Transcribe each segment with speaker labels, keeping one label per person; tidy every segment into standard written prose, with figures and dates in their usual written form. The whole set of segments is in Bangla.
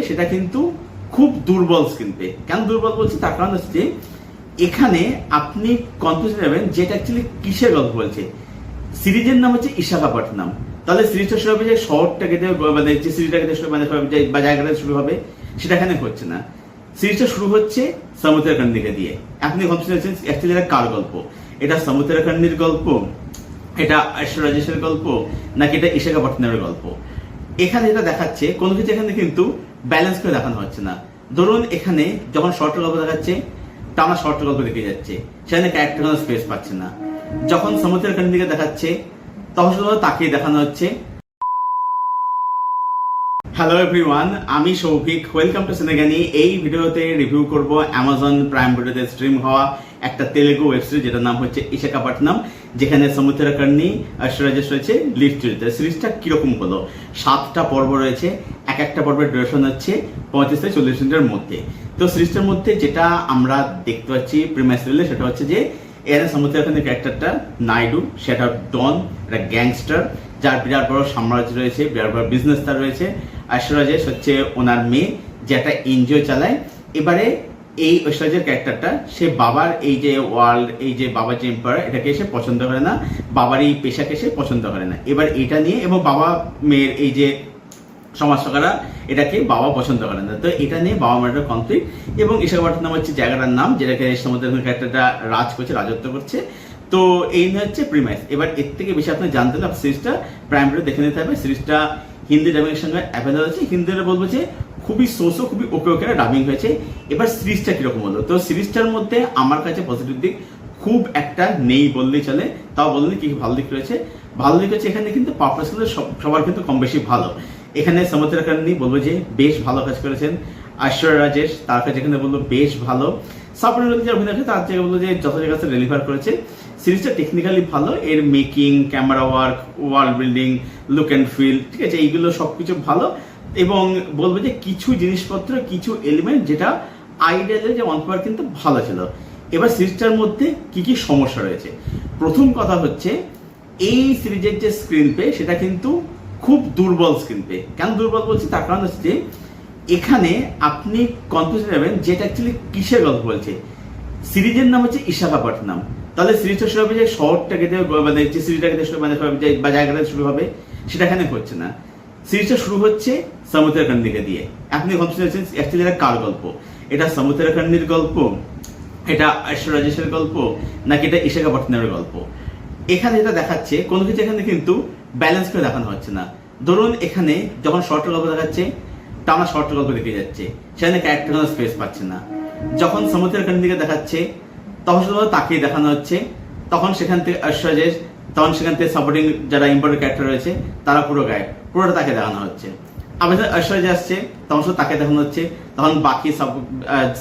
Speaker 1: সেটা কিন্তু খুব দুর্বল স্ক্রিন পে। কেন দুর্বল বলছি তার কারণ হচ্ছে যে এখানে আপনি কনফিউজ যাবেন যে এটা অ্যাকচুয়ালি কিসের গল্প বলছে। সিরিজের নাম হচ্ছে ইশাখাপট্টনম, তাহলে সিরিজটা শুরু হবে যে শহরটাকে মানে যে সিরিজটাকে মানে বা জায়গাটা শুরু হবে সেটা এখানে হচ্ছে না। সিরিজটা শুরু হচ্ছে সমুদ্রাকান্দিকে দিয়ে। আপনি কনফিউজ হচ্ছেন অ্যাকচুয়ালি এটা কার গল্প, এটা সমুদ্রাকান্দির গল্প, এটা ঐশ্বর্য রাজেশের গল্প, নাকি এটা ইশাখাপট্টনমের গল্প। এখানে যেটা দেখাচ্ছে কোনো কিছু এখানে কিন্তু ব্যালেন্স করে দেখানো হচ্ছে না। ধরুন এখানে যখন শর্ট গল্প দেখাচ্ছে টানা শর্ট গল্প দেখে যাচ্ছে, সেখানে ক্যারেক্টার কোনো স্পেস পাচ্ছে না। যখন সমুদ্রের দিকে দেখাচ্ছে তখন শুধু তাকিয়ে দেখানো হচ্ছে। হ্যালো এভরিওয়ান, আমি সৌভিক, ওয়েলকাম টু সিনেগানি। এই ভিডিওতে রিভিউ করব অ্যামাজন প্রাইম ভিডিওতে স্ট্রিম হওয়া একটা তেলেগু ওয়েব সিরিজ যেটার নাম হচ্ছে ইশাখাপট্টনম, যেখানে সমুদ্রাকান্নি ঐশ্বর্য রাজেশ রয়েছে লিড চরিত্রে। সিরিজটা কিরকম হলো, 7টা পর্ব রয়েছে, এক একটা পর্বের ডিউরেশন হচ্ছে 35 থেকে 40 মিনিটের মধ্যে। তো সিরিজটার মধ্যে যেটা আমরা দেখতে পাচ্ছি প্রিমাইস রিলে সেটা হচ্ছে যে এখানে সমুদ্রাকান্নির ক্যারেক্টারটা নাইডু, সেটা ডন, একটা গ্যাংস্টার যার বিরাট বড় সাম্রাজ্য রয়েছে, বিরাট বড় বিজনেস তার রয়েছে। ঐশ্বর্য রাজেশ হচ্ছে ওনার মেয়ে যে একটা এনজিও চালায়। এবারে এই ঐশ্বর্যের ক্যারেক্টারটা সে বাবার এই যে ওয়ার্ল্ড, এই যে বাবার যে এম্পায়ার, এটাকে সে পছন্দ করে না, বাবার এই পেশাকে সে পছন্দ করে না। এবার এটা নিয়ে এবং বাবা মেয়ের এই যে সমাজসেবারা এটাকে বাবা পছন্দ করে না, তো এটা নিয়ে বাবা মায়ের কনফ্লিক্ট। এবং ইশাখাপট্টনম হচ্ছে জায়গাটার নাম যেটাকে সমুদ্রের ক্যারেক্টারটা রাজ করছে, রাজত্ব করছে। তো এই নিয়ে হচ্ছে প্রিমাইস। এবার এর থেকে বেশি আপনি জানতে হলে সিরিজটা প্রাইম ভিডিও দেখে নিতে হবে। সিরিজটা হিন্দি ডাবিংয়ের সঙ্গে অ্যাভেলেবল আছে। হিন্দিতে বলবো যে খুবই সোসো, খুবই ওকে ওকে ডাবিং হয়েছে। এবার সিরিজটা কিরকম হলো, তো সিরিজটার মধ্যে আমার কাছে পজিটিভ দিক খুব একটা নেই বললেই চলে। তাও বললে কি ভালো দিক রয়েছে, ভালো দিক হচ্ছে এখানে কিন্তু পারফরমেন্সগুলো সবার কিন্তু কম বেশি ভালো। এখানে সমুদ্রাকান্নি বলবো যে বেশ ভালো কাজ করেছেন। ঐশ্বর্য রাজেশ তার কাছে এখানে বলবো বেশ ভালো। সাপোর্টের যে অভিনয় আছে তার জায়গায় বলবো যে যত জায়গাতে ডেলিভার করেছে। সিরিজটা টেকনিক্যালি ভালো, এর making, camera work, world building, look and feel, ঠিক আছে, এইগুলো সবকিছু ভালো। এবং বলবো যে কিছু জিনিসপত্র, কিছু এলিমেন্ট যেটা আইডিয়ালে যে অন পাওয়ার কিন্তু ভালো ছিল। এবার সিরিজটার মধ্যে কি কি সমস্যা রয়েছে, প্রথম কথা হচ্ছে এই সিরিজের যে স্ক্রিন পে সেটা কিন্তু খুব দুর্বল স্ক্রিন পে। কেন দুর্বল বলছি তার কারণ হচ্ছে যে এখানে আপনি কনফিউজ যাবেন যে এটা অ্যাকচুয়ালি কিসের গল্প বলছে। সিরিজের নাম হচ্ছে ইশাখাপট্টনম, তাহলে সিরিজটা শুরু হবে যে শহরটাকে মানে যে সিরিজটাকে মানে বা জায়গাটা শুরু হবে সেটা এখানে হচ্ছে না। সিরিজটা শুরু হচ্ছে সমুদ্রাকান্দিকে দিয়ে। আপনি কনফিউজ হচ্ছেন অ্যাকচুয়ালি এটা কার গল্প, এটা সমুদ্রাকান্দির গল্প, এটা ঐশ্বর্য রাজেশের গল্প, নাকি এটা ইশাখাপট্টনমের গল্প। এখানে যেটা দেখাচ্ছে কোনো কিছু এখানে কিন্তু ব্যালেন্স করে দেখানো হচ্ছে না। ধরুন এখানে যখন শর্ট গল্প দেখাচ্ছে টানা শর্ট গল্প দেখে যাচ্ছে, সেখানে ক্যারেক্টার কোনো স্পেস পাচ্ছে না। যখন সমুদ্রের দিকে দেখাচ্ছে তখন শুধু তাকিয়ে দেখানো হচ্ছে, তখন সেখান থেকে ঐশ্বর্য রাজেশ, তখন সেখান থেকে সাপোর্টিং যারা ইম্পর্টেন্ট ক্যারেক্টার রয়েছে তারা পুরো গায়েব, পুরোটা তাকে দেখানো হচ্ছে। আবার ঐশ্বর্য রাজেশ আসছে তখন শুধু তাকে দেখানো হচ্ছে, তখন বাকি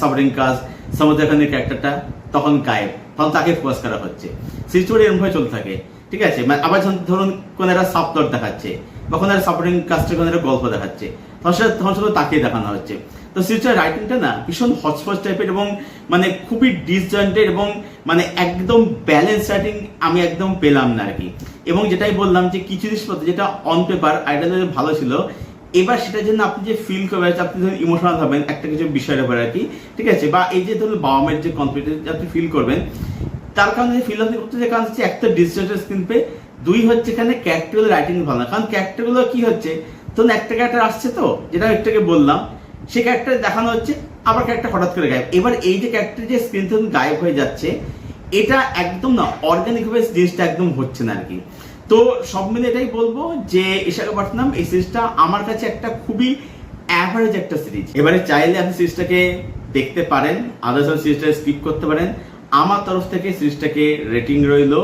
Speaker 1: সাপোর্টিং কাজ সমুদ্রের ক্যারেক্টারটা তখন গায়েব, তখন তাকে ফোকাস করা হচ্ছে। সিচুয়েশন এরকম ভাবে চলতে থাকে, ঠিক আছে। আবার ধরুন কোন একটা সাব প্লট দেখাচ্ছে বা কোনো একটা সাপোর্টিং কাস্টের কোনো একটা গল্প দেখাচ্ছে, তখন শুধু তাকিয়ে দেখানো হচ্ছে। তো সিরিজটার রাইটিংটা না ভীষণ হচপচ টাইপের এবং মানে খুবই ডিসজয়েন্টেড এবং মানে একদম ব্যালেন্স রাইটিং আমি একদম পেলাম না আর কি। এবং যেটাই বললাম যে কিছু জিনিসপত্র যেটা অন পেপার আইডিয়া ভালো ছিল, এবার সেটার জন্য আপনি যে ফিল করবেন, আপনি ধরুন ইমোশনাল হবেন একটা কিছু বিষয়ের উপর আর কি, ঠিক আছে, বা এই যে ধরুন বাবা মায়ের যে কনফিডেন্স আপনি ফিল করবেন, তার কারণে ফিল আপনি করতে যে কারণ হচ্ছে একটা ডিজিটাল স্ক্রিন পে, দুই হচ্ছে এখানে ক্যারেক্টারগুলো রাইটিং ভালো না। কারণ ক্যারেক্টারগুলো কি হচ্ছে, ধরুন একটা ক্যারেক্টার আসছে, তো যেটা একটাকে বললাম সে ক্যারেক্টার দেখানো হচ্ছে, আবার ক্যারেক্টার হঠাৎ করে গায়েব। এবার এই যে ক্যারেক্টার যে স্ক্রিন থেকে গায়েব হয়ে যাচ্ছে, এটা একদম না অর্গানিক ভাবে জিনিসটা একদম হচ্ছে না আর কি। তো সব মিলে এটাই বলবো যে ইশাখাপট্টনম এই সিরিজটা আমার কাছে একটা খুবই অ্যাভারেজ একটা সিরিজ। এবারে চাইলে আপনি সিরিজটাকে দেখতে পারেন, আদার্স সিরিজটা স্কিপ করতে পারেন। আমার তরফ থেকে সিরিজটাকে রেটিং রইল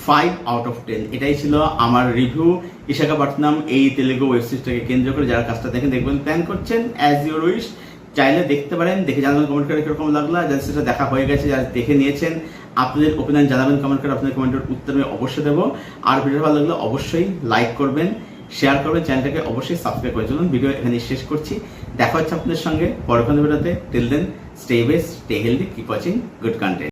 Speaker 1: 5 out of 10। এটাই ছিল আমার রিভিউ ইশাখাপট্টনম এই তেলেগু ওয়েব সিরিজটাকে কেন্দ্র করে। যারা কাজটা দেখেন দেখবেন প্ল্যান করছেন, অ্যাজ ইউর উইশ, চাইলে দেখতে পারেন, দেখে জানাবেন কমেন্ট করে কিরকম লাগলো। যাদের সেটা দেখা হয়ে গেছে, যারা দেখে নিয়েছেন আপনাদের ওপিনিয়ন জানাবেন কমেন্ট করে, আপনাদের কমেন্টের উত্তর আমি অবশ্যই দেবো। আর ভিডিও ভালো লাগলে অবশ্যই লাইক করবেন, শেয়ার করবেন, চ্যানেলটাকে অবশ্যই সাবস্ক্রাইব করে চলুন। ভিডিও এখানে শেষ করছি, দেখা হচ্ছে আপনাদের সঙ্গে পরের ভিডিওতে। Till then stay best, stay healthy, keep watching good content.